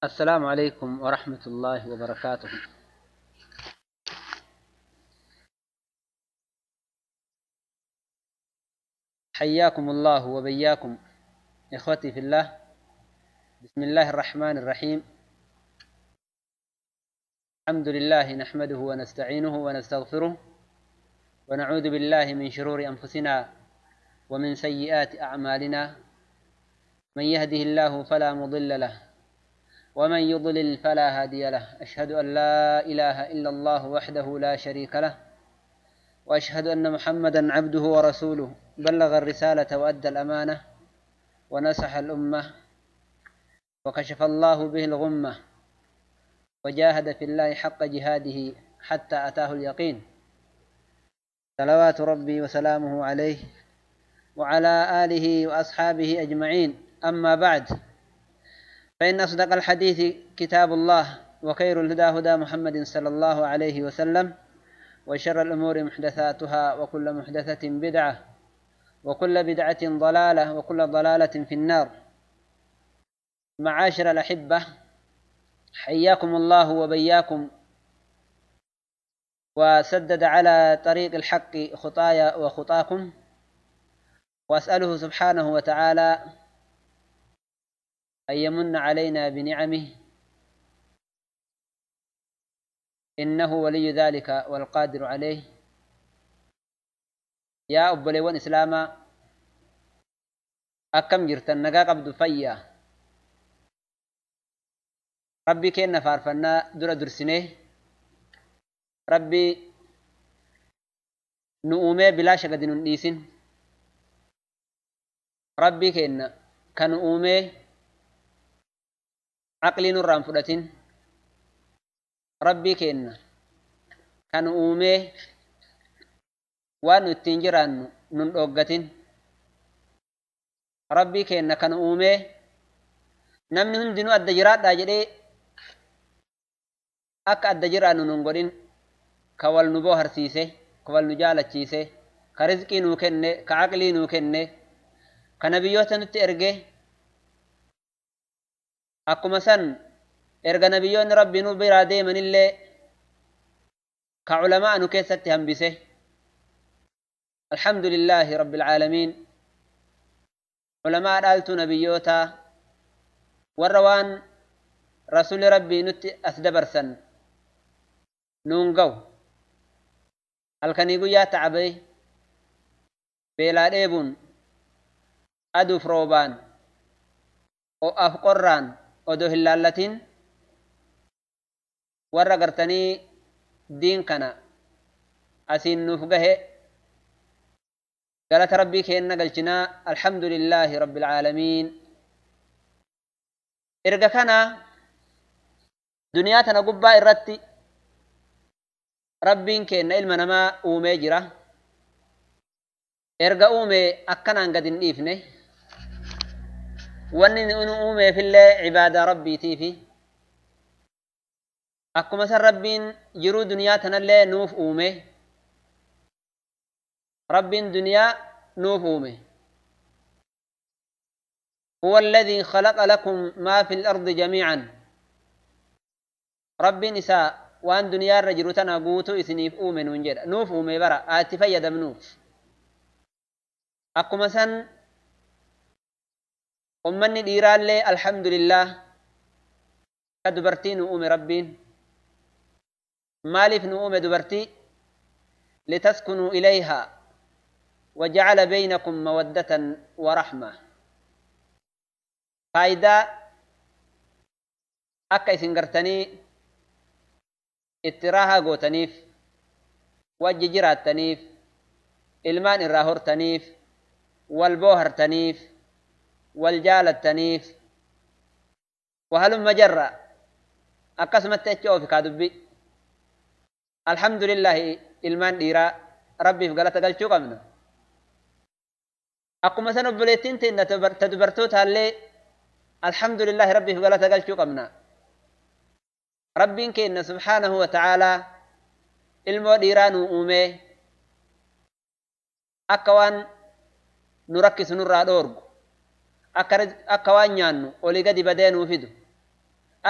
السلام عليكم ورحمة الله وبركاته. حياكم الله وبياكم إخوتي في الله. بسم الله الرحمن الرحيم. الحمد لله نحمده ونستعينه ونستغفره ونعوذ بالله من شرور أنفسنا ومن سيئات أعمالنا. من يهده الله فلا مضل له ومن يضلل فلا هادي له. أشهد أن لا إله إلا الله وحده لا شريك له، وأشهد أن محمدا عبده ورسوله، بلغ الرسالة وأدى الأمانة ونصح الأمة وكشف الله به الغمة، وجاهد في الله حق جهاده حتى أتاه اليقين. صلوات ربي وسلامه عليه وعلى آله وأصحابه أجمعين. أما بعد، فإن أصدق الحديث كتاب الله، وخير الهدى هدى محمد صلى الله عليه وسلم، وشر الأمور محدثاتها، وكل محدثة بدعة، وكل بدعة ضلالة، وكل ضلالة في النار. معاشر الأحبة، حياكم الله وبياكم، وسدد على طريق الحق خطايا وخطاكم، وأسأله سبحانه وتعالى أن يمن علينا بنعمه، إنه ولي ذلك والقادر عليه. يا أبليون إسلاما، أكم جرتن نقا قبض فيا ربي كينا فارفنا درسنه. ربي نؤمي بلا شك نديسن. ربي كينا كنؤمي عقلي نرام فدتين. ربي كينا كنؤمي وانو التنجران ننقوغتين. ربي كينا كنؤمي نمن هندنو الدجرات داجدي أك الدجران ننقودين كوال نبو هرسيسه، كوال نجالتشيسه، كرزقي نوكنه، كعقلي نوكنه، كنبيوتا نتئرقه. أكو مسن إرقى نبيون ربي نبرا ديما اللي كعلماء نكيست هنبسه. الحمد لله رب العالمين. علماء رالتو نبيوتا والروان رسول ربي نت أسدبرسن نونقو الكنيقو يا تعبي بلا ديبون أدو فروبان أو أفقران أدو هلالتين ورقرتني دين كنا أسين نفقه. قالت ربي كينا قلتنا الحمد لله رب العالمين. إرقا كنا دنياتنا قبا إرتي ربين كينا إلمنا ما أومي جرا. إرقا أومي أكنا قد نئفنه وأني أومي في الله عبادة ربي تيفي. أكو مثل ربين جرو دنياتنا اللي نوف أومي. ربين دنيا نوف أومي. هو الذي خلق لكم ما في الأرض جميعا. ربي نساء وان دنيا رجلتنا قوتو إثنيف أومن ونجد نوف أومي برا آتفيد منوف. أكو مثلا أمني ديران لي الحمد لله كدبرتين أومي ربين. مالف نؤومي دبرتي لتسكنوا إليها وجعل بينكم مودة ورحمة. فايدة أكا إسنقرتني اتراها قوتنيف، وججرات تنيف، إلمان الراهور تنيف، والبوهر تنيف، والجالة تنيف، وهلم مجرة أقسمت تتشوف في كادبي. الحمد لله إلمان ديرا ربي في قلت قلت قمنا. أقو مثلا بليتين تدبرتوتها اللي الحمد لله ربي في قلت قلت قمنا. ربين كينا سبحانه وتعالى ilmoo dhiiraa nu uume akka waan nu rakkisu nurraa dhoorgu akka waan nyaannu olii gadi badee nuu fidu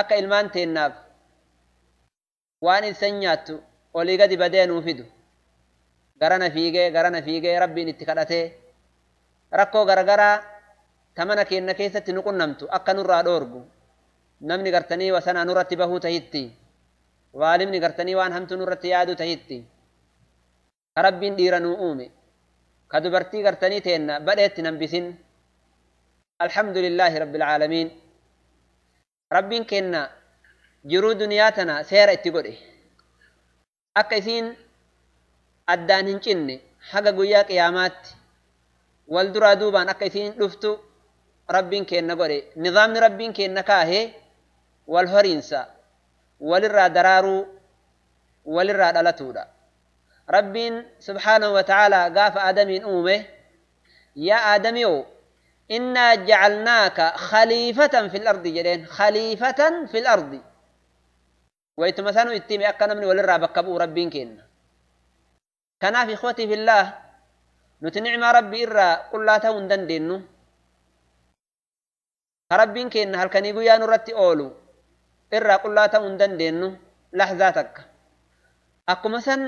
akka ilmaan teennaaf waan isan nyaattu olii gadi badee nuu fidu garana fiigee rabbiin itti kadhatee rakkoo garagaraa tamana keenna keessatti nu qunnamtu akka nurraa dhoorgu namni gartanii wasanaa nurratti bahuu tahitti waalimni gartanii waan hamtu nurratti yaadu tahitti ka rabbiin dhiira nuu uume ka dubartii gartanii teenna badheetti nambisin alhamdulillahi rabbil aalamiin rabbiin kenna jiruu duniyaa tana seera itti godhe akka isiin addaan hin cinne haga guyyaa qiyaamaatti wal duraa duubaan akka isiin dhuftu rabbiin kenna godhe nizaamni rabbiin kenna kaahee wal horiinsa walirraa daraaruu walirraa dhalatuudha rabbiin subhaanahu wa ta'aalaa gaafa aadamiin uume yaa aadamiyoo innaa jacalnaaka khaliifatan fil ardi jedheen khaliifatan fil ardi waytuma sanu ittime akka namni walirraa bakka bu'u rabbiin kenna kanaaf ikhwatii fillaah nuti nicmaa rabbii irraa qullaa ta'uu hin dandeenyu ka rabbiin kenna halkanii guyyaa nurratti oolu irraa qullaa ta'uu hin dandeenyu lahzaa takka akkuma san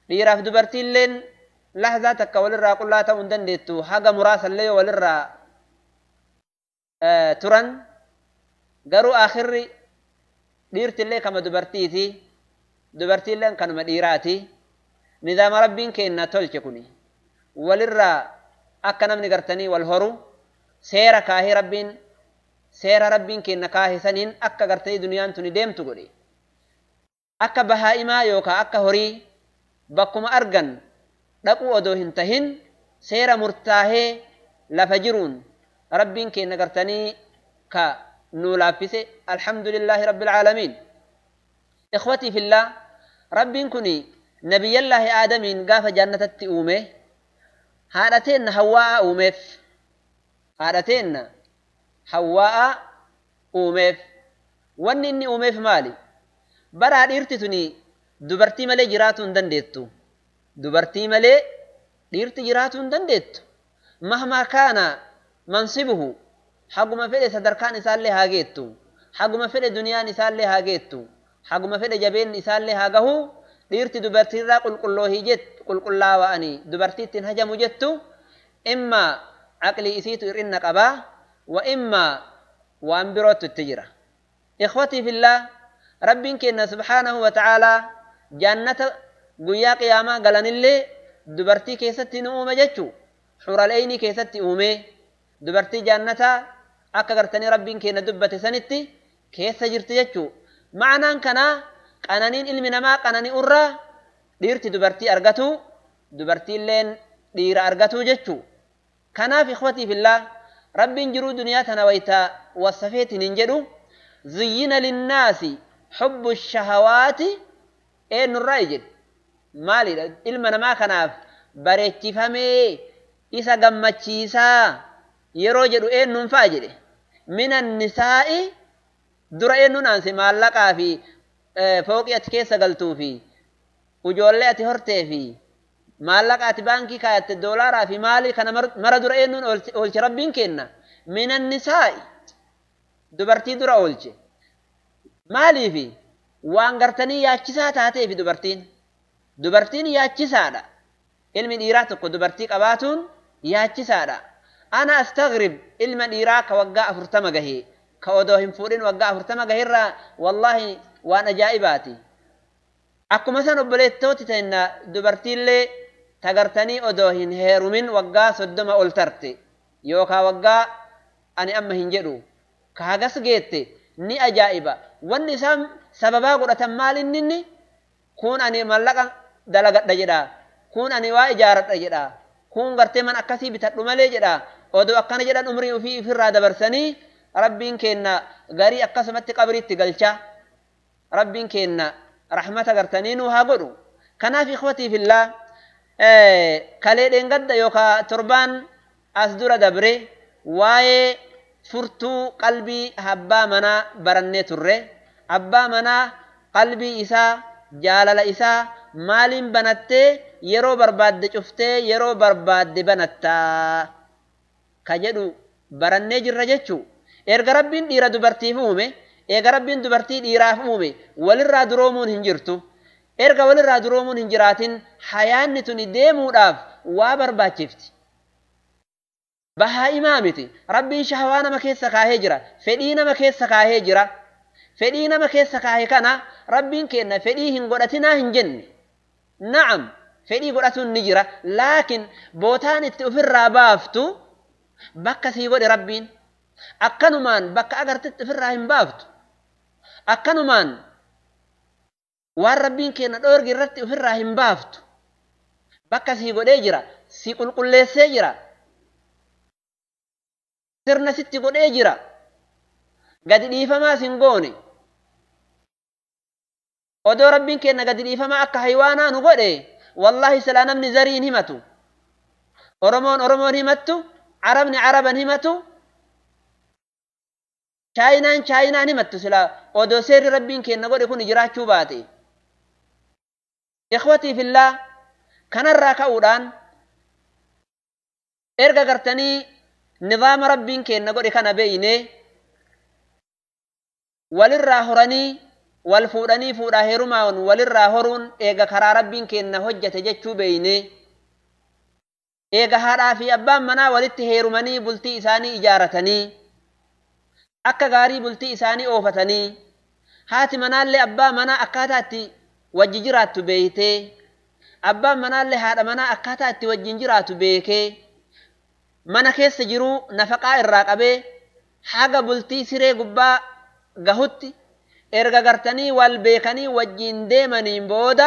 dhiiraaf dubartiilleen lahzaa takka walirraa qullaa ta'uu hin dandeettu haga muraasallee yoo walirraa turan garuu akhirri dhiirtillee kama dubartiiti dubartiilleen kanuma dhiiraati nidaama rabbiin kenna tolche kuni walirraa akka namni gartanii wal horu seera kaahee rabbiin seera rabbiin kenna kaahee saniin akka gartanii duniyaan tuni deemtu godhe akka bahaa'imaa yookaan akka horii bakkuma argan dhaquu odoo hin tahin seera murtaahee lafa jiruun rabbiin kenna gartanii ka nuu laaffise alhamdulillahi rabbil aalamiin ikhwatii fillah rabbiin kuni nabiyyallaahi aadamiin gaafa jannatatti uume haadhateenna hawwaa'a uumeef haadhateenna hawwaa'a uumeef wanni inni uumeef maali baraa dhiirti tuni dubartii malee jiraatuu hin dandeettu dubartii malee dhiirti jiraatuu hin dandeettu mahmaa kaana mansibuhu haguma fedhe sadarkaan isaallee haa geettu haguma fedhe duniyaan isaallee haa geettu haguma fedhe jabeen isaallee haa gahu dhiirti dubartiirraa qulqulloohii jettu qulqullaawa'anii dubartiittiin hajamu jettu imma aqlii isiitu hir'inna qabaa wa imma waan birootu itti jira ikhwatii fillah rabbiin kenna subhaanahu wa ta'aalaa jannata guyyaa qiyaamaa galanillee dubartii keessatti nu uume jechuu xural'eynii keessatti uume dubartii jannataa akka gartanii rabbiin kenna dubbate sanitti keessa jirti jechuu ma'anaan kanaa qananiin ilmi namaa qananii irraa dhiirti dubartii argatu dubartiilleen dhiira argatu jechuu kanaaf ikhwatii fillah rabbiin jiruu duniyaa tana wayta wasafeetiin hin jedhu ziyyina linnaasi hubbu shahawaati eenyurraa jedhe maalidha ilma namaa kanaaf bareechifamee isa gammachiisaa yeroo jedhu eenyuun fa'a jedhe minan nisaa'i dura eenyuun aanse maallaqaa fi fooqii ati keessa galtuu fi ujoollee ati hortee fi maallaqa ati baankii kaayatte doolaaraa fi maalii kana mara dura eenyuun oolche rabbiin kenna minan nisaa'i dubartii dura oolche maaliifi waan gartanii yaachisaa taateefi dubartiin yaachisaadha ilmi dhiiraa tokko dubartii qabaatuun yaachisaadha ana astagrib ilma dhiiraa ka waggaa 40 gahee ka odoo hin fuudhin waggaa 40 gaheerraa wallahi waan ajaa'ibaati akkuma san obboleettooti ta'inna dubartiillee tagartanii odoo hin heerumin waggaa 30 ol tarte yookaan waggaa ani amma hin jedhu ka hagas geette ni ajaa'iba wanni isaan sababaa godhatan maal inni kun ani mallaqa dalagadha jedha kun ani waa ijaaradha jedha kun gartee man akkasii bitadhu malee jedha odoo akkana jedhan umrii ofii ifirraa dabarsanii rabbiin kenna garii akkasumatti qabriitti galcha rabbiin kenna rahmata gartanii nu haa godhu kanaaf ikhwatii fillah kalee dheengadda yookaan torbaan as dura dabre waa'ee furtuu qalbii abbaa manaa barannee turre abbaa manaa qalbii isaa jaalala isaa maaliin banattee yeroo barbaadde cuftee yeroo barbaadde banattaa ka jedhu barannee jirra jechuu erga rabbiin dhiira dubartiif uume eega rabbiin dubartii dhiiraaf uume walirraa duroomuun hin jirtu erga walirraa duroomuun hin jiraatin hayaanni tuni deemuudhaaf waa barbaachifti bahaa'imaa miti rabbiin shahwaa nama keessa kaahee jira fedhii nama keessa kaahee jira fedhii nama keessa kaahee kana rabbiin kenna fedhii hin godhatinaa hin jenne na'am fedhii godhatuun ni jira laakiin bootaan itti ofirraa baaftu bakka sii godhe rabbiin akkanumaan bakka agartitti ofirraa hin baaftu akkanumaan waan rabbiin kenna dhoorgi irratti ofirraa hin baaftu bakka sii godhee jira si qulqulleessee jira sirna sitti godhee jira gadi dhiifamaa sin goone odoo rabbiin kenna gadi dhiifamaa akka haywaanaa nu godhe wallahi silaa namni zariin himatu oromoon himattu arabni araban himatu chaayinaan himattu silaa odoo seerri rabbiin kenna godhe kun jiraachuu baate ikhwatii fillah kanarraa ka'uudhaan erga gartanii nizaama rabbiin kenna godhe kana beeyne walirraa horanii wal fuudhanii fuudhaa heerumaan walirraa horuun eega karaa rabbiin kenna hojjate jechuu beeyne eega haadhaa fi abbaan manaa walitti heerumanii bultii isaanii ijaaratanii akka gaarii bultii isaanii oofatanii haati manaallee abbaa manaa akkaataa itti wajji jiraattu beeytee abbaan manaallee haadha manaa akkaataa itti wajjin jiraatu beekee mana keessa jiruu nafaqaa irraa qabee haga bultii siree gubbaa gahutti erga gartanii wal beekanii wajjin deemaniin booda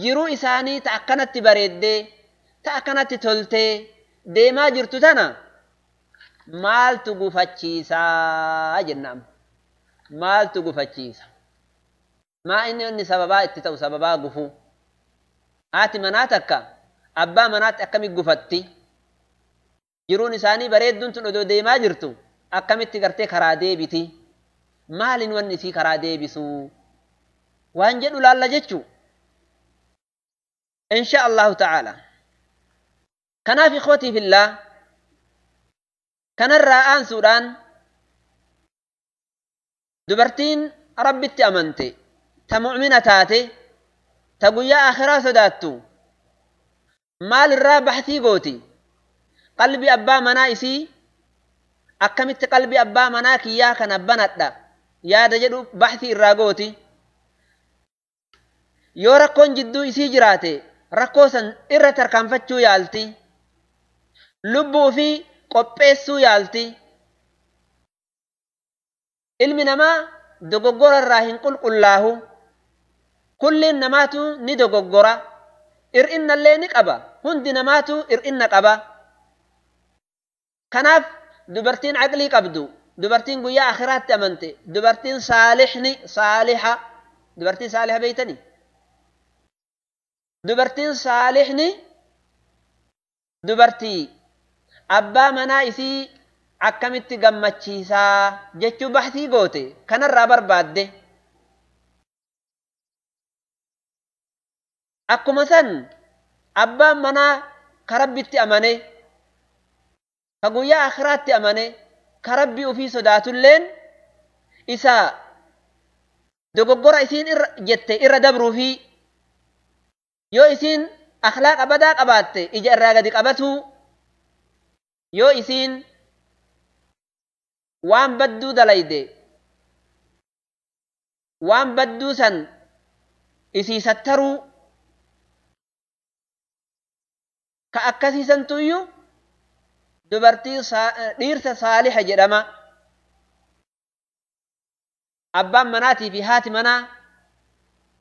jiruu isaanii ta akkanatti bareeddee ta akkanatti toltee deemaa jirtu tana maaltu gufachiisaa jennaan maaltu gufachiisa maa inni sababaa itti ta'u sababaa gufuu haati manaa takka abbaa manaatti akkamitti gufatti jiruun isaanii bareedduun tun odoo deemaa jirtu akkamitti gartee karaa deebiti maalin wanni isii karaa deebisu waan jedhu laalla jechuu insha Allahu ta'ala kanaaf ikhwatii fillah kanarraa aansuudhaan dubartiin rabbitti amante ta mu'mina taate ta guyyaa akhiraa sodaattu maalirraa baxtii gooti qalbii abbaa manaa isii akkamitti qalbii abbaa manaa kiyyaa kana banadha yaada jedhu baxtii irraa gooti yoo rakkoon jidduu isii jiraate rakkoo san irra tarkaanfachuu yaalti lubbuu fi qopheessuu yaalti ilmi namaa dogoggora irraa hin qulqullaahu kulliin namaatu ni dogoggora ir'innallee ni qaba hundi namaatu ir'inna qaba kanaaf dubartiin aqlii qabdu dubartiin guyyaa akhiraatti amante dubartiin saaliha dubartiin saaliha beeytanii dubartiin saalihni dubartii abbaa manaa isii akkamitti gammachiisaa jechuu baxtii goote kanarraa barbaadde akkuma san abbaan manaa ka rabbitti amane ka guyyaa akhiraatti amane ka rabbii ufii sodaatulleen isa dogoggora isiin jette irra dabruufi yoo isiin akhlaaqa badaa qabaatte ija irraa gadi qabatu yoo isiin waan badduu dalayde waan badduu san isii sattaruu ka akkasiisantuyyuu dubartii dhiirsa saaliha jedhama abbaan manaatii fi haati manaa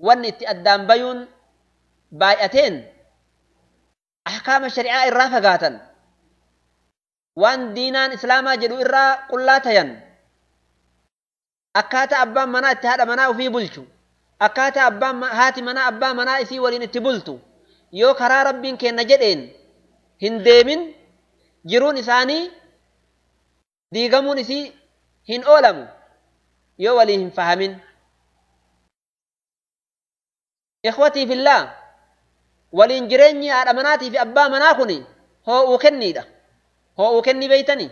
wanni itti addaan bayuun baay'ateen ahkaama shari'aa irraa fagaatan waan diinaan islaamaa jedhu irraa qullaa tayan akkaataa abbaan manaa itti haadha manaa ufii bulchu akkaataa haati manaa abbaa manaa isii waliin itti bultu yoo karaa rabbiin kenna jedheen hin deemin jiruun isaanii diigamuun isii hin oolamu yoo walii hin fahamin ikhwatii fillah waliin jireenyi haadha manaatii fi abbaa manaa kun hoo'uu kenniidha hoo'uu kennii beeytanii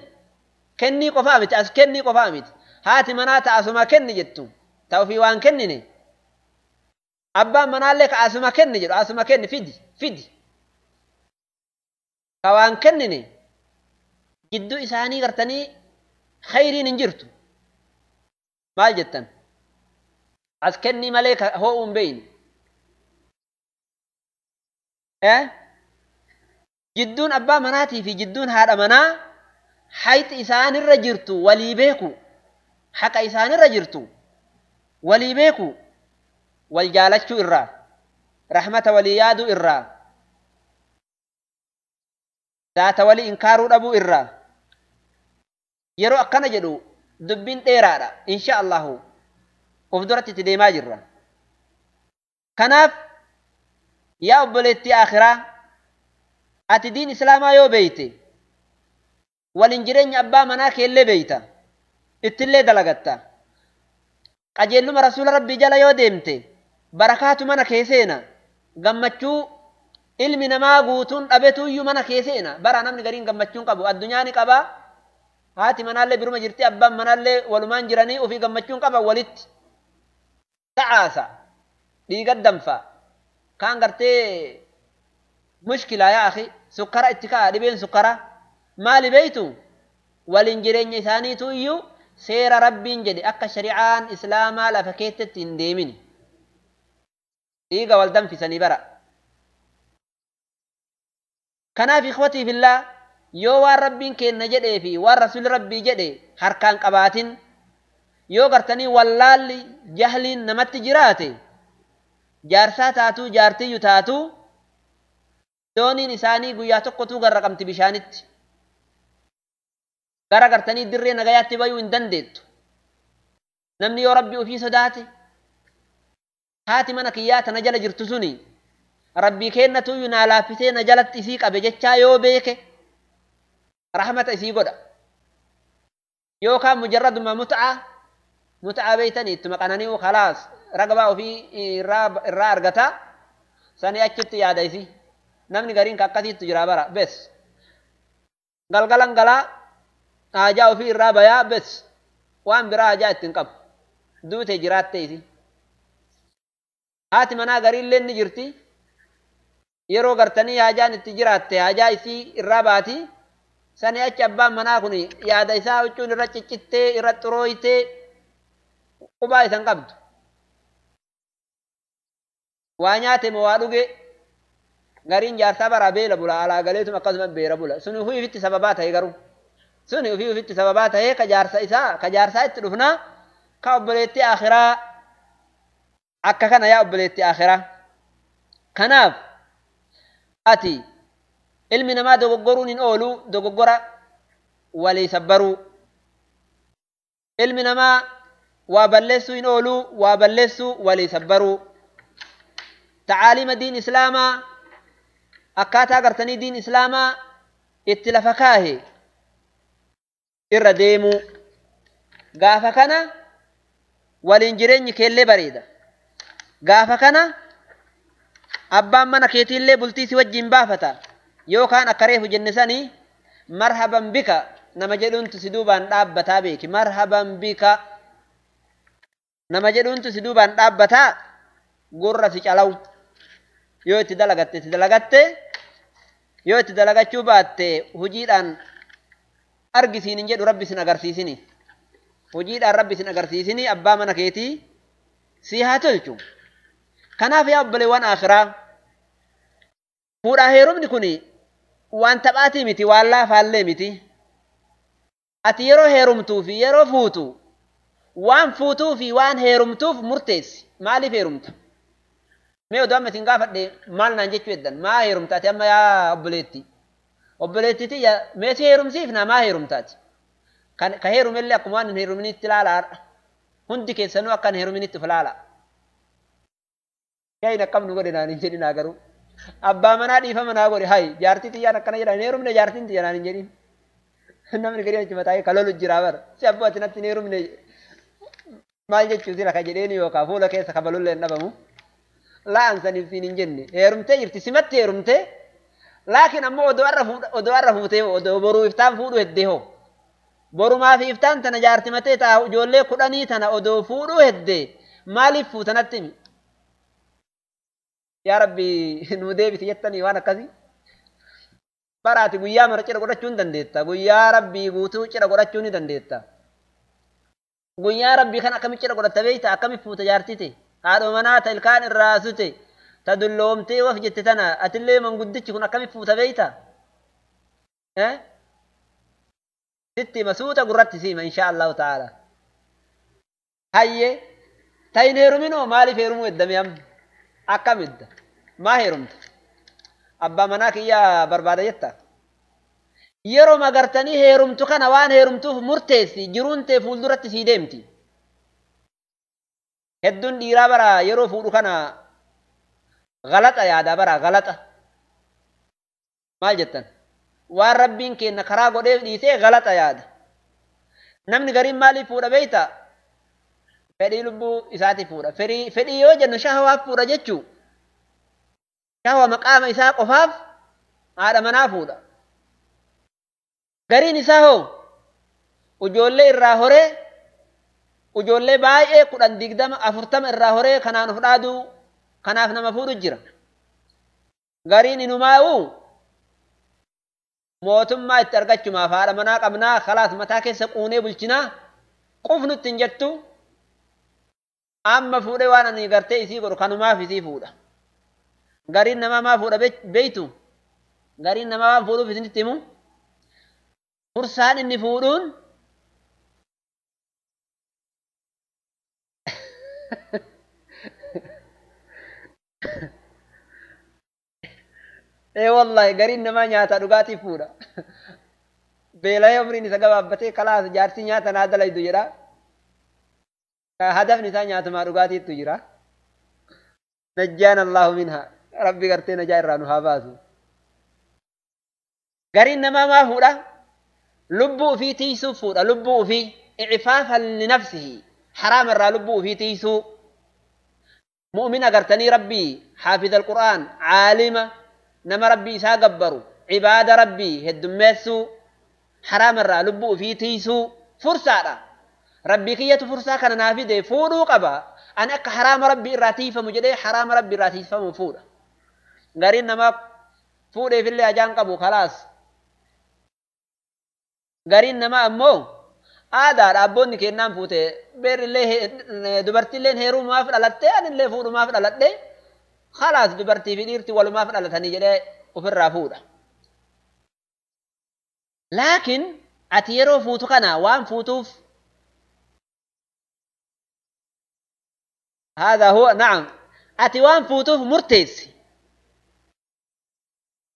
kennii qofaa miti as kennii qofaa miti هاتي منات أسمع كن جتو توفي وان كنني أبا منالك أسمع كن جتو أسمع كن فدي كوان كنني جدو إساني قرتني خيرين انجرتو مال جتن أسكني ملك هو بين جدون أبا مناتي في جدون هذا منا حيث إسان الرجرتو ولي بيكو حق إسان الرجرتو ولي بيكو والجالتشو إرّا رحمة وليادو إرّا ذات ولي إنكارو أبو إرّا يرو أكنا جدو دبين تيرارا إن شاء الله وفدرت تديما جرّا كناف يا أبلتي آخرة أتي دين إسلاما يو بيتي والإنجرين أبا مناك اللي بيتا اتلي دلغتا قجلو رسول ربي جل يو ديمتي بركات منا كيسينا غمچو علم نما غوتون أبتو يو منا كيسينا برا نمني غرين غمچون قبو الدنيا ني قبا هاتي منالي برما جرتي أبا منالي ولمان جراني وفي غمچون قبا ولت تعاسا دي قدم فا كان غرتي مشكلة يا أخي سكرة اتكاء دبين سكرة مالي بيتو والإنجرين ثاني تويو سير ربين جدي أكا شريعان إسلاما لفكيتت انديمين إيقا والدم في سنبرا كنا في إخوتي في الله يو وار ربين كين نجده في وار رسول ربي جده حركان قباتين يو قرتني واللالي جهلين نمت جراتي جارسا تاتو جارتي يتاتو دونين إساني قويا تقوتو غرقمت بشانت غرقرتني دري نغاياتي بيو اندندت نمني يو ربي وفي صداتي هاتي منك إيات نجل جرتسوني ربي كينتو ينالافتي نجلت إسيك أبجتشا يو بيك رحمة إسي قد يو كان مجرد ما متعة بيتني تمقنني وخلاص رقبا وفي إرّا أرغتا ساني أجت يا دايسي namni gariin kakkasiitu jira bara bes galgalan galaa haajaa ofii irraa bayaa bes waan biraa haajaa ittiin qabu duute jiraatte isi haati manaa gariillee ni jirti yeroo gartanii haajaan itti jiraatte haajaa isii irraa baati sani achi abbaan manaa kun yaada isaa huccuun irra ciccittee irra xurooytee qubaa isan qabdu waa nyaate moo waa dhuge garin jaarsa bara beela bula ala galeetum akkasuma beera bula suni huyi fitti sababaa ta'e garuu suni huyi fitti sababaa ta'e ka jaarsa itti dhufna ka obboleetti akhiraa akka kana yaa obboleetti akhiraa kanaaf ati ilmi namaa dogoggoruun hin oolu dogoggora walii sabbaruu ilmi namaa waa balleessuu hin oolu waa balleessuu walii sabbaruu ta'aalima diin islaamaa akkaataa gartanii diin islaamaa itti lafa kaahe irra deemuu gaafa kana waliin jireenyi keellee bareeda gaafa kana abbaan mana keetiillee bultiisi wajjin baafata yookaan akka reefu jenne sanii marhaban bika nama jedhuuntu si duubaan dhaabbataa beeki marhaban bika nama jedhuuntu si duubaan dhaabbataa gurra si calaw yoo itti dalagatte yoo itti dalagachuu baatte hojiidhaan argisiin hin jedhu rabbi sin agarsiisini hojiidhaan rabbi sin agarsiisini abbaa mana keetii si haa tolchu kanaaf yaa obboleewwan akhiraa fuudhaa heerumni kun waan taphaatii miti waan laafaallee miti ati yeroo heerumtuu fi yeroo fuutu waan fuutuu fi waan heerumtuuf murteessi maaliif heerumta mee odoo amma isin gaafadhe maal naan jechuu eddan maa heerumtaati amma yaa obboleettiti mee si heerumsiifna maa heerumtaati ka heerumellee akkuma waan hin heeruminitti ilaalaadha hundi keessanuu akka hin heeruminitti of ilaala yaa'in akkam nu godhe naan hin jedhinaa garuu abbaa manaa dhiifama naa godhe hayi jaartii xiyyaan akkana jedha hin heerumne jaartiin xiyya naan hin jedhin namni gadi achi mataa'ee kalolu jiraa bara si abboo ati natti hin heerumne maal jechuu sila ka jedheeni yookaan fuula keessa kabalullee hin dhabamu la'aan saniif siin hin jenne heerumtee jirti simatti heerumtee laakiin ammoo odoo har'a fuutee odoo boruu iftaan fuudhu heddee hoo borumaa fi iftaan tana jaarti matee taa'u ijoollee kudhanii tana odoo fuudhuu hedde maaliif fuutanatti himi yaa rabbi nu deebisi jettanii waan akkasii baraati guyyaa mara cidha godhachuu hin dandeetta guyyaa rabbii guutuu cidha godhachuu ni dandeetta guyyaa rabbii kan akkamitti cidha godhatta beeyta akkamitti fuuta jaartite haadha manaa ta ilkaan irraa sute ta dulloomtee waf jette tana atillee manguddichi kun akkamitti fuuta beeyta sitti masuuta gurratti siima insha Allahu ta'ala hayye tayin heeruminoo maaliif heerumuu eddame amma akkamidda maa heerumta abbaa manaa kiyyaa barbaada jetta yeroo magartanii heerumtu kana waan heerumtuuf murteessi jiruun tee fuulduratti sii deemti hedduun dhiiraa bara yeroo fuudhu kana galaxa yaada bara galaxa maal jettan waan rabbiin kenna karaa godheef dhiisee galaxa yaada namni gariin maaliif fuudha beeyta fedhii lubbuu isaati fuudha fedhii yoo jennu shahawaaf fuudha jechuu shahawa maqaama isaa qofaaf haadha manaa fuudha gariin isaa hoo ijoollee irraa horee ijoollee baay'ee 10 20 40 irraa horee kanaan of dhaaduu kanaaf nama fuudhu jira gariin inumaa'u mootummaa itti argachumaaf haadha manaa qabnaa khalaas mataa keessa quunee bulchinaa qufnutti hin jettu amma fuudhee waan ani gartee isii godhu kanumaaf isii fuudha gariin namaa maa fuudha beeytu gariin namaa waan fuudhuuf isinitti himu fursaan inni fuudhuun wallahi gariin namaa nyaata dhugaatii fuudha beela'ee umriin isa gabaabbatee kalaas jaarsi nyaata naa dalaydu jedha hadafni isaa nyaatumaa dhugaatiittu jira najjaan allahu minha rabbi gartee najaa irraa nu haa baasu gariin namaa maa fuudha lubbuu ufii tiisuu fuudha lubbuu ufii ifaafan linafsihi haraama irraa lubbuu ufii tiisuu mu'min agartanii rabbii xaafiza alqur'aan caalima nama rabbii isaa gabbaru cibaada rabbii heddummeessuu haraama irraa lubbuu ufii tiisuu fursaadha rabbii kiyyatu fursaa kana naa fide fuudhuu qaba ani akka haraama rabbii irraa tiifamu jedhee haraama rabbii irraa tiifamu fuudha gariin namaa fuudheefillee ajaan qabu khalaas gariin namaa ammoo aadaadha abboonni kennaan fuute beerillee dubartiilleen heerumaaf dhalatte anillee fuudhumaaf dhaladhe khalaas dubartii fi dhiirti walumaaf dhalatanii jedhee ofirraa fuudha laakiin ati yeroo fuutu kana waan fuutuuf هذا هو نعم أتي وان فوتوف مرتيس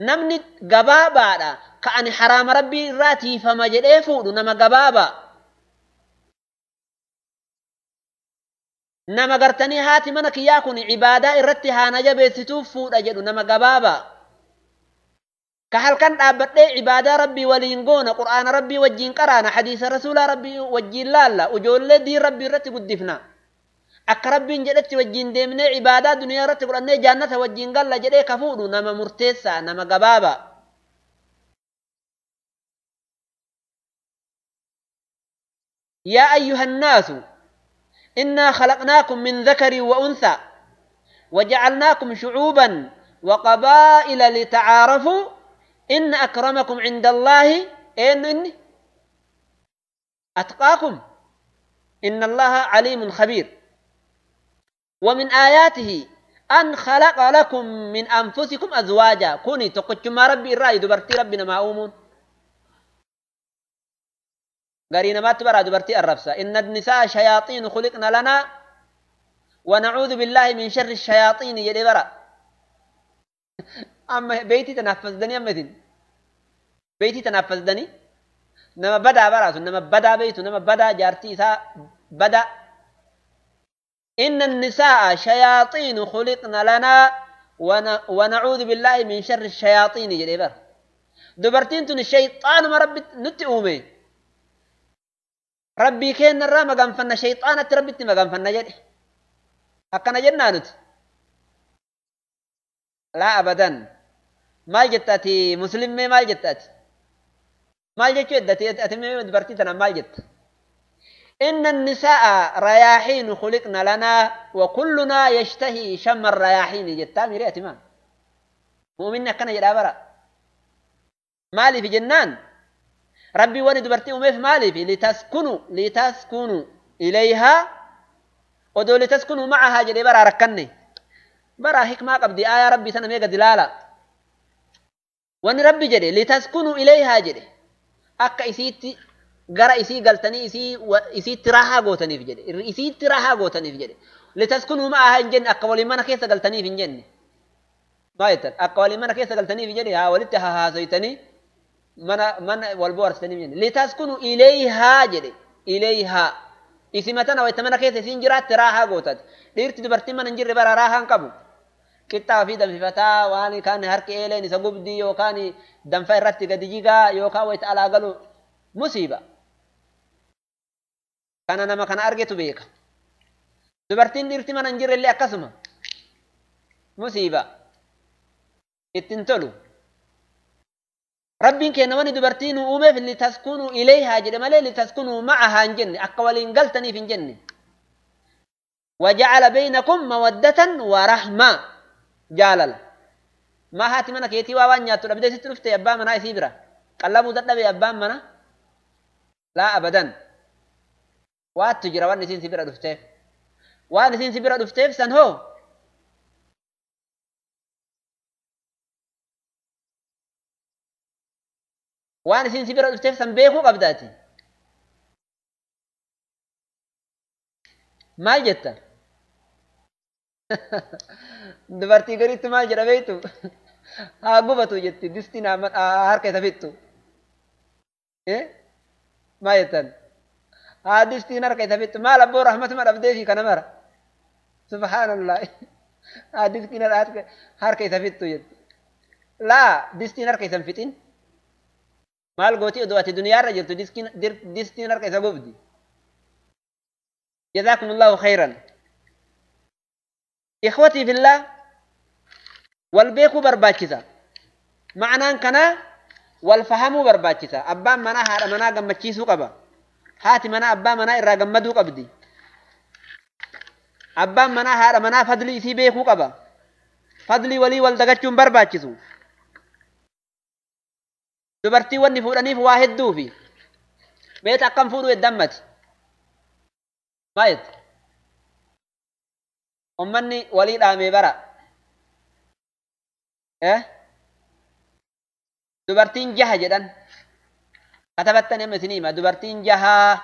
نمني قبابا كأني حرام ربي راتي فما جد فودو نما قبابا نما قرتني هاتي منك ياكوني عبادة إرتها نجبه ستوف فود أجدو نما قبابا كحل كانت أبدأ عبادة ربي ولينقون قرآن ربي وجين قرانا حديث رسول ربي وجين لالا وجول دي ربي رتي قدفنا akka rabbiin jedhetti wajjin deemnee ibaadaa duniyaa irratti godhannee jaannata wajjin galla jedhee kafuudhu nama murteessaa nama gabaaba yaa ayyuhannaasu innaa khalaqnaakum min dhakarin wa unthaa wajacalnaakum shucuuban waqabaa'ila litacaarafuu inna akramakum cinda allaahi eennu inni atqaakum inna allaha caliimun khabiir ومن آياته أن خلق لكم من أنفسكم أزواجا كوني تقتشما ربي الرأي دبرتي ربنا ما أومون قرينا ما تبرا دبرتي الرفسة إن النساء شياطين خلقنا لنا ونعوذ بالله من شر الشياطين يلي برا أما بيتي تنفذني أمثل بيتي تنفذني نما بدا برا نما بدا بيت نما بدا جارتي سا بدا إن النساء شياطين خلقنا لنا ونعوذ بالله من شر الشياطين جريبر دبرتين تن الشيطان ما ربي نتؤمي ربي كين الرا ما قنفنا شيطان تربيت ما قنفنا جري أكنا جنانت لا أبدا ما جتاتي مسلم ما جتاتي ما جت جدتي أتمي دبرتي ما جت إن النساء رياحين خلقنا لنا وكلنا يشتهي شم الرياحين جتا ميري ما مؤمننا كان جدابرا مالي في جنان ربي وني دبرتي وميف مالي في لتسكنوا إليها ودو لتسكنوا معها جدي برا ركني برا حكمة قبدي آية ربي سنة ميقى دلالة وني ربي جدي لتسكنوا إليها جدي أكا إسيتي غرا إسي قلتني إسي تراها قوتني في جدي إسي تراها قوتني في جدي لتسكنوا معها إن أكا ولمنا كيس قلتني في جنة ما يتر أكا ولمنا كيس قلتني في جدي ها ولتها سيتني من والبور سنين جن لتسكنوا إليها جدي إليها إسمتنا ويتمنى كيس سنجرات تراها قوتت ديرت دبرتي من نجر برا راها انقبو كتا في دم فتا واني كان هرك إيلين سقبدي يوكاني دم فيرت قد جيغا يوكا ويت على قلو مصيبة كان نما كان أرجت بيك دبرتين ديرت من نجر اللي أكسما مصيبة اتنتلو ربين كنا وني دبرتين وأمه في اللي تسكنوا إليها جد مالي اللي تسكنوا معها الجنة أقوالين قلتني في الجنة وجعل بينكم مودة ورحمة جالل ما هاتي منا كيتي وانيا ترى ستلفت يا أبا منا يسيبرا قلبوا ضد يا أبا منا لا أبدا واتجرا وان سين سيبرا دفتيف وان سين سيبرا دفتيف سنهو وان سين سيبرا دفتيف سنبيكو قبداتي ما جتا دبرتي قريت ما جرى بيتو ها قبطو جتي دستنا هاركي ثبتو إيه ما يتن ها دستنا هاركي ثبتو ما لبو رحمة ما ربدي في كنمرة سبحان الله ها دستنا هاركي ثبتو جتي لا دستنا هاركي ثبتين مال قوتي ودواتي دنيا رجلتو دستنا هاركي ثبتو جزاكم الله خيرا إخوتي في الله والبيكو برباكسا معنى كنا والفهمو برباكسا أبا منا هذا منا قمتشيسو قبا هاتي منا أبا منا إرا قمدو قبدي أبا منا هذا منا فضلي سي بيكو قبا فضلي ولي والدقاتشون برباكسو دبرتي وني فورانيف واحد دوفي بيت أقام فورو الدمت مايت أمني ولي دامي برا دبرتين جها جدًا كتبتني مثني ما دبرتين جها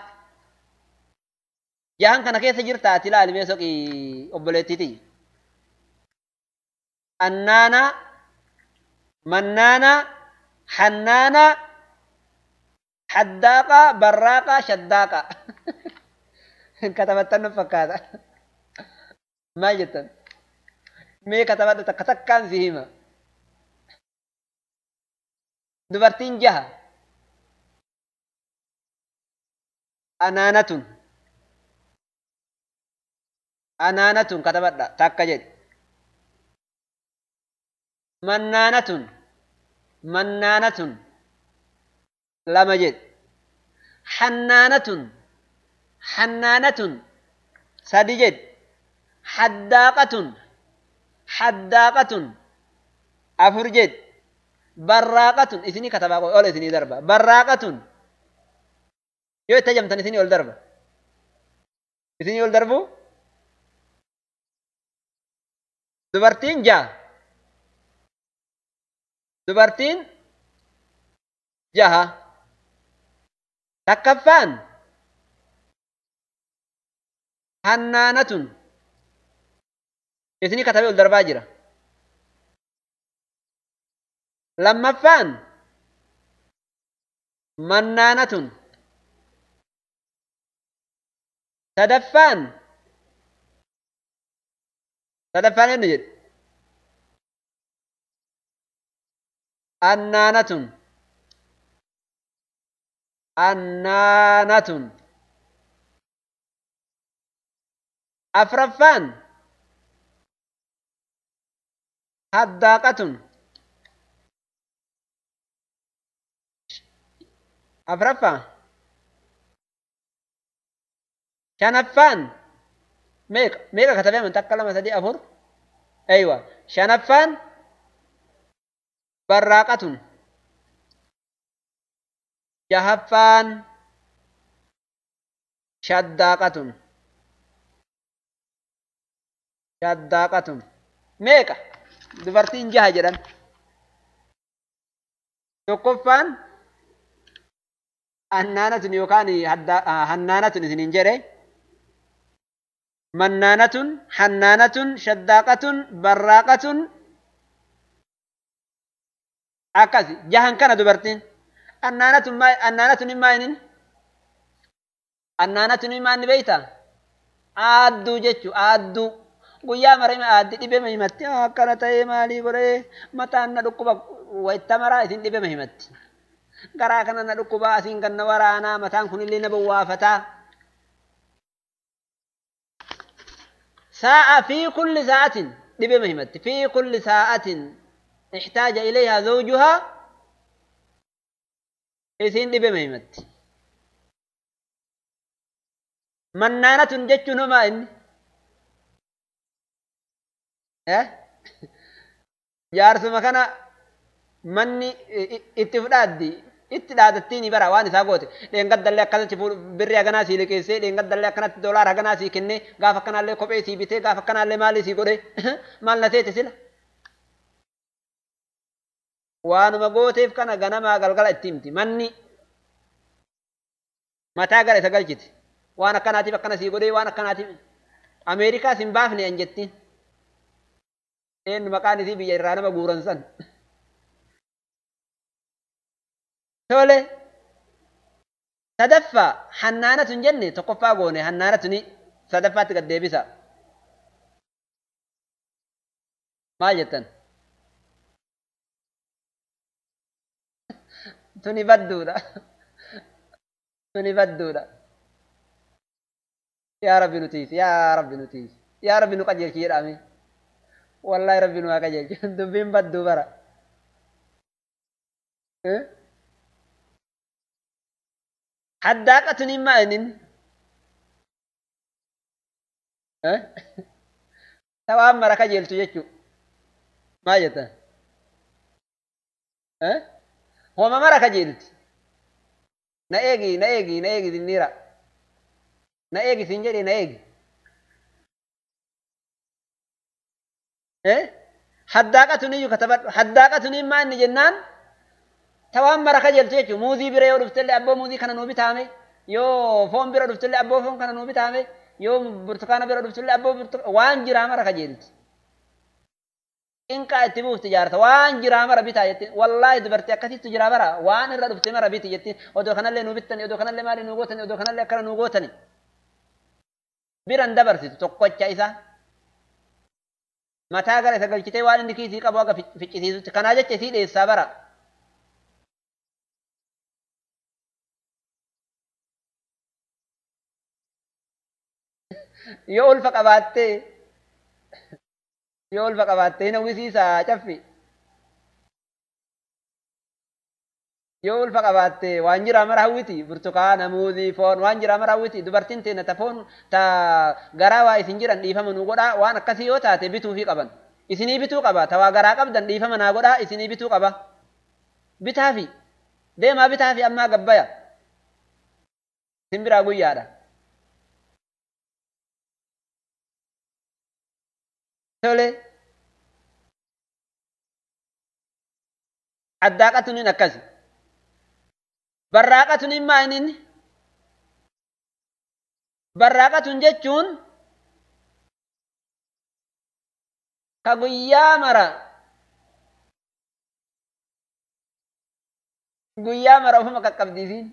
جهان كان كيس جرتا تلا الميسوك أبلتيتي أنانا منانا حنانا حداقة براقة شداقة كتبتني فكذا ما جتن مي كتبت تكتكان فيهما دبرتين جها أنانة كتبت تكجد منانة لما جد حنانة سدجد حداقة أفرجد براقة إثني كتبا أول إثني دربة براقة يو تجمتن إثني أول دربة إثني أول دربو دبرتين جها تكفان حنانة إثني كتبا أول دربة جرا لما فان منانة تدفان نجد أنانة أفرفان حداقة أفرفا شنفان ميك كتبه من تكلم سدي أفر أيوة شنفان براقة جهفان شداقة شداقة ميك دبرتين جهجرا تقفان أنانة يوكاني هنانة إذن جري منانة حنانة شداقة براقة أكاسي جهان كان دبرتين أنانة ما إنين أنانة ما نبيتا آدو جتشو آدو guyyaa marame aaddi dhibema himatti akkana ta'ee maalii godhee mataan na dhukkuba wayitamaraa isin dhibema himatti garaa kana na dhukkuba asiin kan na waraanaa mataan kunillee na bawwaafataa ساعة في كل ساعة دبي مهمت في كل ساعة احتاج إليها زوجها إذن دبي مهمت منانة جتشن ما إن جارس مكانا مني اتفرادي اتدادتيني برا واني ساقوتي لين قد دلي أكنا تفول بري أغنا سي لكيسي لين قد دلي أكنا دولار أغنا سي كني غاف أكنا لي كوبي سي بيتي غاف أكنا لي مالي سي قولي مال نسيتي سيلا وانو مقوتي فكنا غنا ما غلغل اتمتي مني متى غل سقلجتي وانا كنا تي بكنا سي قولي وانا كنا تي أمريكا سنبافني أنجتين إن مكاني سي بيجرانا مقورنسان تولي تدفى حنانة جنة تقفى قوني حنانة تدفى تقدي بسا ما جتن توني بدودا توني بدودا يا ربي نتيس يا ربي نتيس يا ربي نقجل كير آمين والله ربي نقجل دبين بدو برا حداقة ما إنن توام مركا جيلتو يجو ما جتا هو ما مركا جيلت نايجي دنيرا نايجي سنجري نايجي حداقة نيجو كتبت حداقة ما إن جنان توام مركا جلتو يجو موزي برا يو دفتلي أبو موزي كان نوبي تامي يو فون برا دفتلي أبو فون كان نوبي تامي يو برتقانة برا دفتلي أبو وان جرا مركا جلت إنك اتبوه تجارة وان جرا مرا بيتا يتين والله دبرتي أكتي تجرا مرا وان الرا دفتي مرا بيتا يتين ودو كان اللي نوبيتني ودو كان اللي مالي نوغوتني ودو كان اللي أكرا نوغوتني بيران دبرتي تقوى جايسا متى قال إذا قلت تي وان إنكي سيقا بوغا في كيسيسو كان أجت سيد إسابرا yoo ulfa qabaattee na wisiisa caffi yoo ulfa qabaattee waan jiraa mara hawwiti burtukaana muuzii foon waan jiraa mara hawwiti dubartiin teenya ta foon ta garaa waa isin jiran dhiifama nu godhaa waan akkasii yoo taate bituu fi qaban isinii bituu qaba ta waa garaa qabdan dhiifama naa godhaa isinii bituu qaba bitaafi deemaa bitaafi ammaa gabbaya simbiraa guyyaadha tole addaaqatunin akkasi barraaqatunin maa inin barraaqatun jechuun ka guyyaa mara ofuma qaqqabdiisiin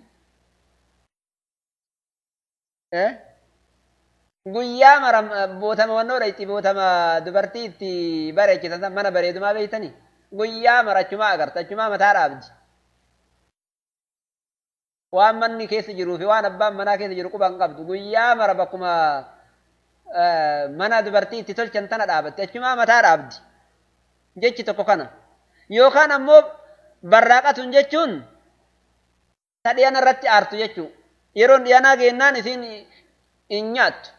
guyyaa mara bootama wannoodha itti bootama dubartii itti bareechisan mana bareedumaa beeytanii guyyaa mara achumaa agarta achumaa mataa dhaabdi waan manni keessa jiruu fi waan abbaan manaa keessa jiru quban qabdu guyyaa mara bakkuma mana dubartii itti tolchan tana dhaabatti achumaa mataa dhaabdi jechi tokko kana yookaan ammoo barraaqatun jechuun tadhiyana irratti aartu jechuudha. Yeroon dhiyanaa geennaan isin hin nyaattu.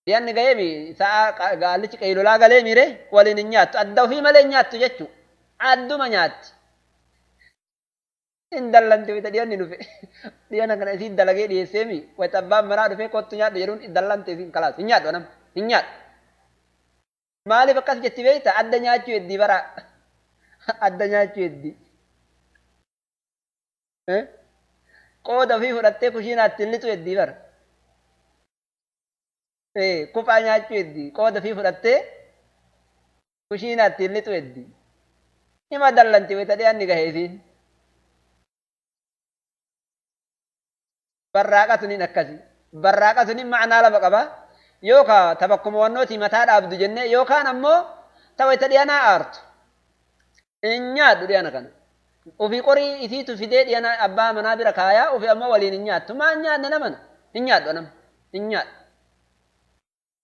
Dhiyanni ga'eemi sa'a gaallichi qeylolaa galee miire waliin hin nyaattu. Adda ofii malee hin nyaattu jechuudha. Adduma nyaatti. Hin dallanti wayita dhiyanni dhufe. Dhiyana kana isin dalagee dhiyeesseemi wayita abbaan manaa dhufee kottu nyaadhu jedhuun dallante isin kalaas. Hin nyaadhu anam. Hin nyaadhu. Maaliif akkas jetti beekta? Adda nyaachuu heddii bara. Adda nyaachuu heddii. Qooda ofii fudhattee kushiinaatti lixu heddii bara. Kuphaa nyaachuu heddii. Qooda ofii fudhattee kushiinaatti lixu heddii. Hima dallanti wayita dhiyanni gahee isiin. Barraaqa suniin akkasi. Barraaqa suniin macnaa lama qaba. Yookaan tabakkuma wannooti mataa dhaabdu jennee yookaan ammoo tapha itti dhiyanaa aartu. Hin nyaadhu dhiyana kana. Ofii qorii isiitu fidee dhiyana abbaa manaa bira kaayaa ofii ammoo waliin hin nyaattu. Maa hin nyaadne namana? Hin nyaadhu nama. Hin nyaadhu.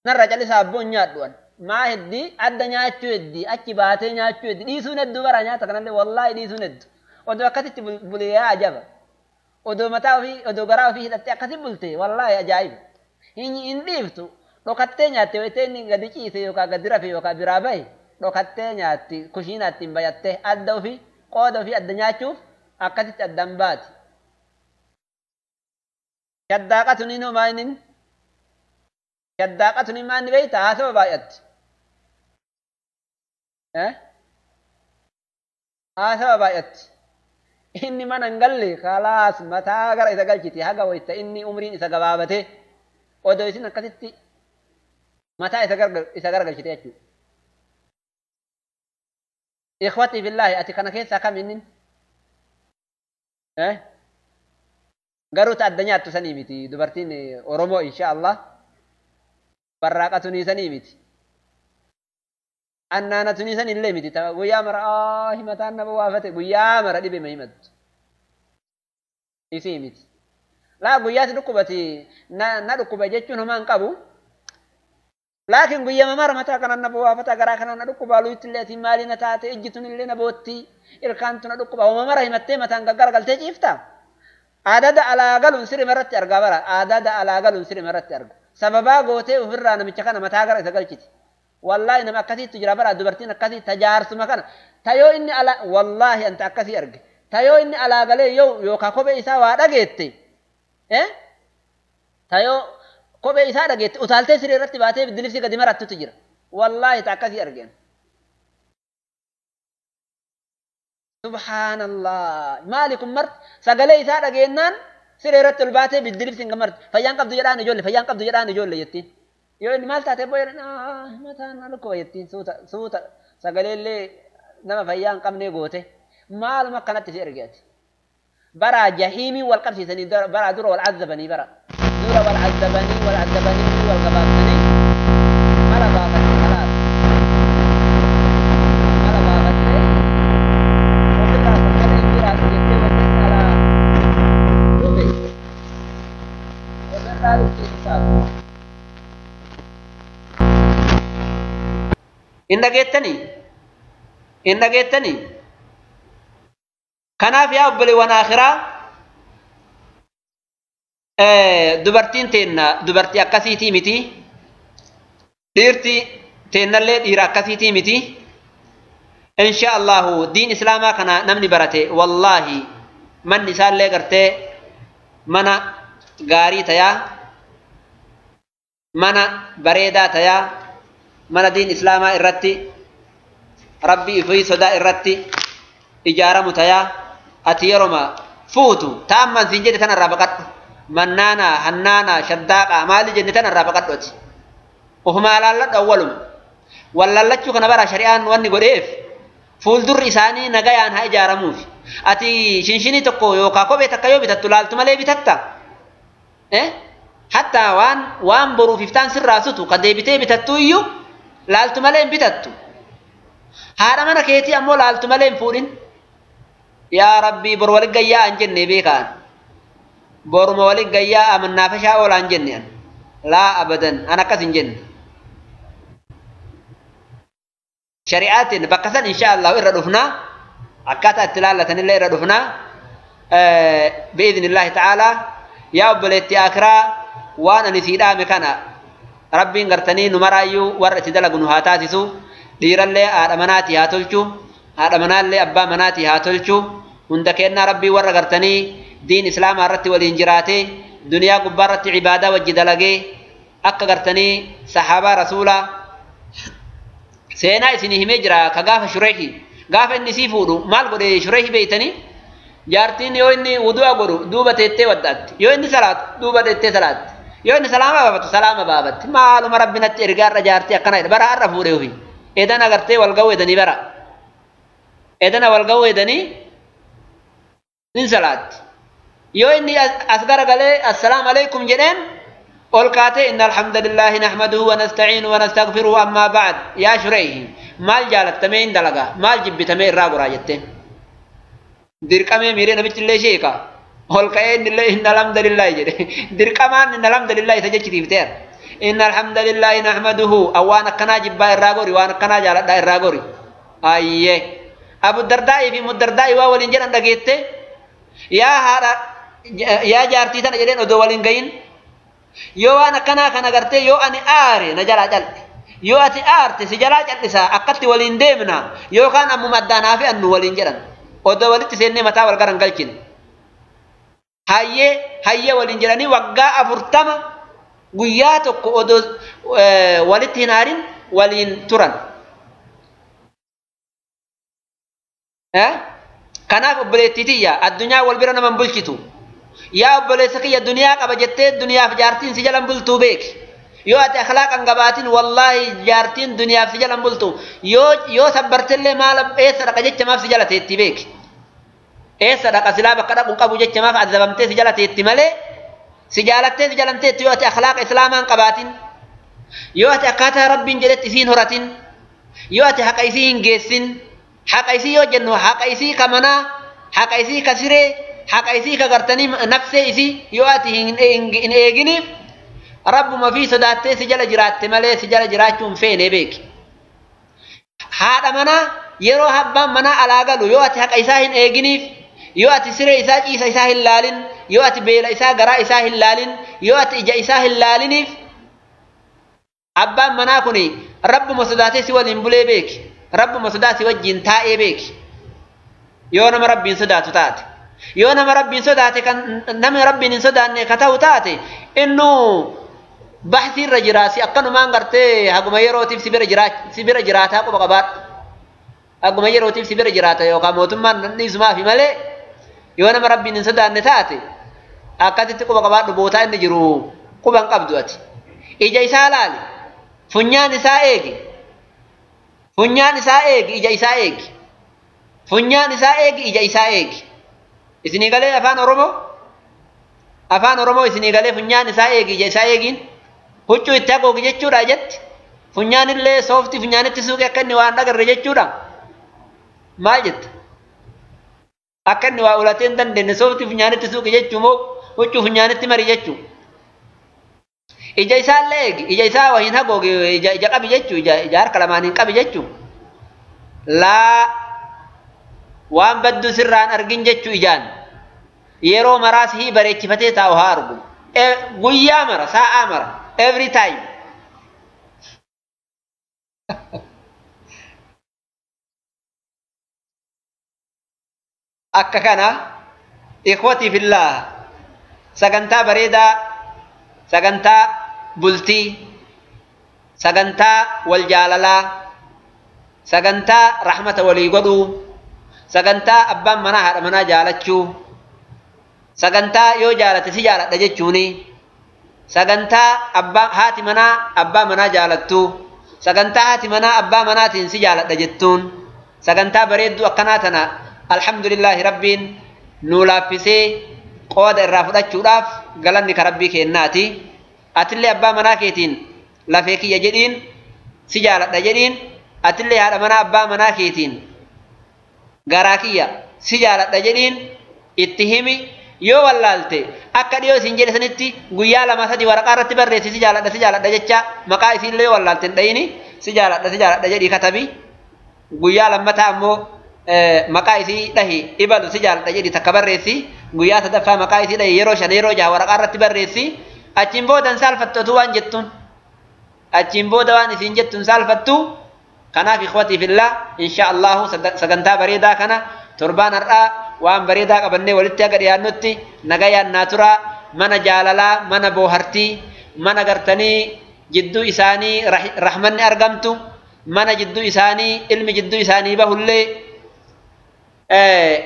Narra calisaa abboo hin nyaadhu an. Maa heddii adda nyaachuu heddii achi baatee nyaachuu heddii dhiisuun hedduu bara nyaata kanallee wallaahi dhiisuun hedduu. Odoo akkasitti buliyaa ajaba. Odoo mataa ofii odoo garaa ofii hidhattee akkasi bulte wallaahi ajaa'iba. Hin dhiiftu dhokattee nyaatte wayitee inni gadi ciise yookaan gadi rafe yookaan biraa bahe dhokattee nyaatti kushiinaatti hin bayattee adda ofii qooda ofii adda nyaachuuf akkasitti addaan baati. Shaddaaqa tuniin homaa inni shaddaaqa tuniin maa inni beektaa haasawaa baay'atti. Haasawaa baay'atti. Inni mana hin galle kalaas mataa gara isa galchiti haga wayita inni umriin isa gabaabatee odoo isin akkasitti mataa isa garagalchite jechuudha. Ikhwatii billaahi ati kana keessaa kam inni? Garuu ta adda nyaattu sanii miti dubartiin Oromoo insha Allah barraaqa tunii sanii miti. Annaana tunii sanii illee miti guyyaa mara himataan nama waafate guyyaa mara dhibe ma himattu. Isii miti. Laa guyyaatti dhukkubati na dhukkuba jechuun homaa hin qabu. Laakiin guyyaa mara mataa kanaan na waafata garaa kanaan na dhukkuba luutti illee atiin maaliin na taate ijjituun illee na bootti ilkaantu na dhukkuba homa mara himattee mataan gaggaragaltee ciifta. Aadada alaa galuun sirima irratti argaa bara. Aadada alaa galuun sirima irratti arga. Sababaa gootee ofirraa namicha kana mataa gara isa galchiti. Wallaahi nama akkasiitu jira bara dubartiin akkasii tajaarsuma kana. Tayoo inni alaa wallaahi anta akkasii arge. Tayoo inni alaa galee yookaan kophee isaa waa dhageette. Tayoo kophee isaa dhageette utaaltee siree irratti baatee biddilifsi gadi marattutu jira. Wallaahi ta akkasii argeen. Subhaanallah. Maali kun marti sagalee isaa dhageennaan siree irratti ol baatee biddilifsi hin marti. Fayyaan qabdu jedhaan ijoollee jettiin. Yoo inni maal taatee boo'ee mataan alkoo jettiin suuta sagalee illee nama fayyaa hin qabnee goote. Maaluma akkanatti si ergeeti. Bara jahiimii wal qabsiisanii bara dura wal cazzabanii bara. Dura wal cazzabanii wal gabaabsanii mala baafatee kalaas. Mala baafatee ofirraa sagalee jiraatu jettee waliin alaa dhufe. Ofirraa dhufee isaatu. Hin dhageettanii? Kanaaf yaa obboleewwan akhiraa dubartiin teenna dubartii akkasiitii miti. Dhiirti teennallee dhiira akkasiitii miti. Insha Allahu diin islaamaa kana namni barate wallaahi manni isaallee gartee mana gaarii tayaa mana bareedaa tayaa mana diin islaamaa irratti rabbii fi sodaa irratti ijaaramu tayaa ati yeroma fuutu taamman siin jedhe tanarraa baqadhu mannaana hannaana shaddaaqa maali jenne tanarraa baqadhooti ofumaa laalladhu awwaluma wallallachuu kana bara shari'aan wanni godheef fuuldurri isaanii nagayaan haa ijaaramuuf ati shinshinii tokko yookaan kophee takka yoo bitattu laaltu malee bitatta hatta waan boruuf iftaan sirraa sutu ka deebitee bitattu iyyuu laaltu malee hin bitattu haadha mana keetii ammoo laaltu malee hin fuudhin yaa rabbii bor walit gayyaa an jenne beekaan boruma walit gayyaa amannaafashaa oola an jenne laa abadan an akkas hin jenne shari'aatiin bakka san insha Allah irra dhufnaa akkaataa itti laallatanillee irra dhufnaa بإذن الله تعالى يا أبلتي أكرا وأنا نسيدا مكانا ربي غرتني نمرايو ورت دلغ نهاتاتسو ديرالله آدمناتي هاتلچو آدمنالله أبا مناتي هاتلچو هندكنا ربي ور غرتني دين إسلام أرتي والإنجراتي دنيا قبارة عبادة وجدلغي أكا غرتني صحابة رسولا سينا إسنه مجرى كغاف شريحي غاف النسي فودو مال قد شريحي بيتني جارتين يو إني وضوء قدو دوبة تيتي ودات يو إني صلاة دوبة تيتي صلاة يو إني سلامة بابت معلوم ربنا ترقار جارتي أكنا برا عرفو ريوهي إذن أغرتي والقوة دني برا إذن والقوة دني من صلاة يو إني أصغر قلي السلام عليكم جنين أولكاتي إن الحمد لله نحمده ونستعينه ونستغفره أما بعد يا شريح مال جالت تمين دلغا مال جب تمين راغو راجتين درقامي ميري نبي تلي شيكا أولكاي إن الحمد لله جدي درقامان إن الحمد لله سجدتي بتير إن الحمد لله نحمده أوانا كنا جبا الراغوري وانا كنا جالت دا الراغوري أيه أبو الدرداء في مدرداء واولين جنان دقيته يا هذا يا جارتي تنا جدين أدوالين قين يو أنا كنا قرتي يو أنا آري نجلا جل يو أتي آرتي سجلا جل سا أكتي ولين ديمنا يو كان أمو مدانا في أنو ولين جلن ودو ولي تسيني متا والقرن قلقين هاي ولين جلني وقا أفرتما قياتك ودو ولي تنارين ولين تران كنا بليتيتيا الدنيا والبرنا من بلشتو يا أبليسك يا دنيا كبجت الدنيا في جارتين سجلن بلتو بيك يو أتى أخلاق أنقباتين والله جارتين دنيا في سجلن بلتو يو سبرت اللي مال إيسر كجت ما في سجلة تبيك إيسر كسلاب كذا كنقبو جت ما في عذبمت سجلة تملي سجلة سجلن تيت يو أتى أخلاق إسلام أنقباتين يو أتى كاتا رب جلت سين هرتين يو أتى حقيسين جيسين حقيسي يو جنو حقيسي كمنا حقيسي كسره حق إيسي كغرتني نفسي إيسي يواتي إن إيجنيف رب ما في صداتي سجل جرات ملي سجل جراتهم فين بيك هذا منا يرو حبا منا علاقة يواتي حق إيسا إن إيجنيف يواتي سر إيسا إيسا هلالين يواتي بيل إيسا غرا إيسا هلالين يواتي إجا إيسا هلالينيف أبا منا كوني رب ما صداتي سوى لنبولي بيك رب ما صداتي وجين تائي بيك يونا ربين صداتو تاتي yoo nama rabbiin sodaate kan nama rabbiin hin sodaanne ka ta'u taate innu bahsi irra jiraasi akkanumaan gartee haguma yerootiif si bira jiraataa quba qabaadhu haguma yerootiif si bira jiraata yookaan mootummaan dhiisumaafi malee yoo nama rabbiin hin sodaanne taate akkasitti quba qabaadhu bootaa inni jiru quban qabdu ati ija isaa laali funyaan isaa eegi ija isaa eegi funyaan isaa eegi ija isaa eegi إسني قال أفان أرومو إسني قال فنيان سايق جي سايقين هجو إتاقو جيتشو راجت فنيان اللي صوفتي فنيان التسوق أكني وانا قر جيتشو را ما جت أكني وأولاتين دن صوفتي فنيان التسوق جيتشو مو هجو فنيان التمر جيتشو إجا إسا الليق إجا إسا وهين هقو إجا قبي جيتشو إجا هركلمانين قبي جيتشو لا waan baddu sirraan argin jechuu ijaan yeroo maraas hii bareechifatee taa'u haa argu guyyaa mara sa'aa mara every time akka kana ikhwati fillah sagantaa bareedaa sagantaa bultii sagantaa wal jaalalaa sagantaa rahmata walii godhuu sagantaa abbaan manaa haadha manaa jaalachuu sagantaa yoo jaalate si jaaladha jechuuni sagantaa haati manaa abbaa manaa jaalattu sagantaa haati manaa abbaa manaatiin si jaaladha jettuun sagantaa bareedduu akkanaa tana alhamdulillahi rabbiin nuu laaffisee qooda irraa fudhachuudhaaf galanni ka rabbii kennaati atillee abbaa manaa keetiin lafee kiyya jedhiin si jaaladha jedhiin atillee haadha manaa abbaa manaa keetiin garakiyya si jaaladha jedhiin itti himi yoo wallaalte akka dhiyoo isin jedhe sanitti guyyaa lama sadi waraqaa irratti barreessi si jaaladha jecha maqaa isiillee yoo wallaalte hin dhayini si jaaladha jedhii katabi guyyaa lammataa ammoo maqaa isii dhahi ibalu si jaaladha jedhii takka barreessi guyyaa sadaffaa maqaa isiidha yeroo shan yeroo jaha waraqaa irratti barreessi achiin boodan saalfattu waan jettuun achiin booda waan isiin jettuun saalfattu kanaaf ikhwatii fillah insha Allahu sagantaa bareedaa kana torbaan har'aa waan bareedaa qabannee walitti aga dhiyaannutti nagayaan naa turaa mana jaalalaa mana boohartii mana gartanii jidduu isaanii rahmanni argamtu mana jidduu isaanii ilmi jidduu isaanii bahullee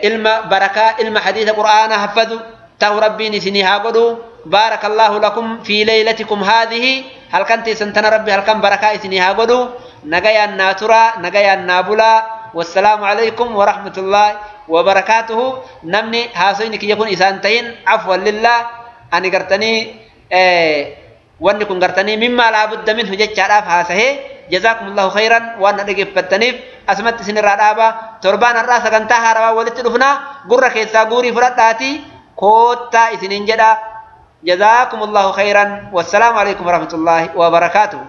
ilma barakaa ilma hadiisa qur'aana haffadu ta'u rabbiin isinii haa godhu بارك الله لكم في ليلتكم هذه هل كنت سنتنا ربي هل كان بركة إسني هاقدو نجايا الناتورا نجايا النابلا والسلام عليكم ورحمة الله وبركاته نمني هاسينك يكون إسانتين عفوا لله أني قرتني وأنكم قرتني مما لا بد منه جد شرف هاسه جزاكم الله خيرا وأنا نجيب بالتنيف أسمت سن الرابع تربان الرأس كنتها روا ولتلفنا قرة كيساقوري فرطاتي كوتا إسنين جدا جزاكم الله خيرا والسلام عليكم ورحمة الله وبركاته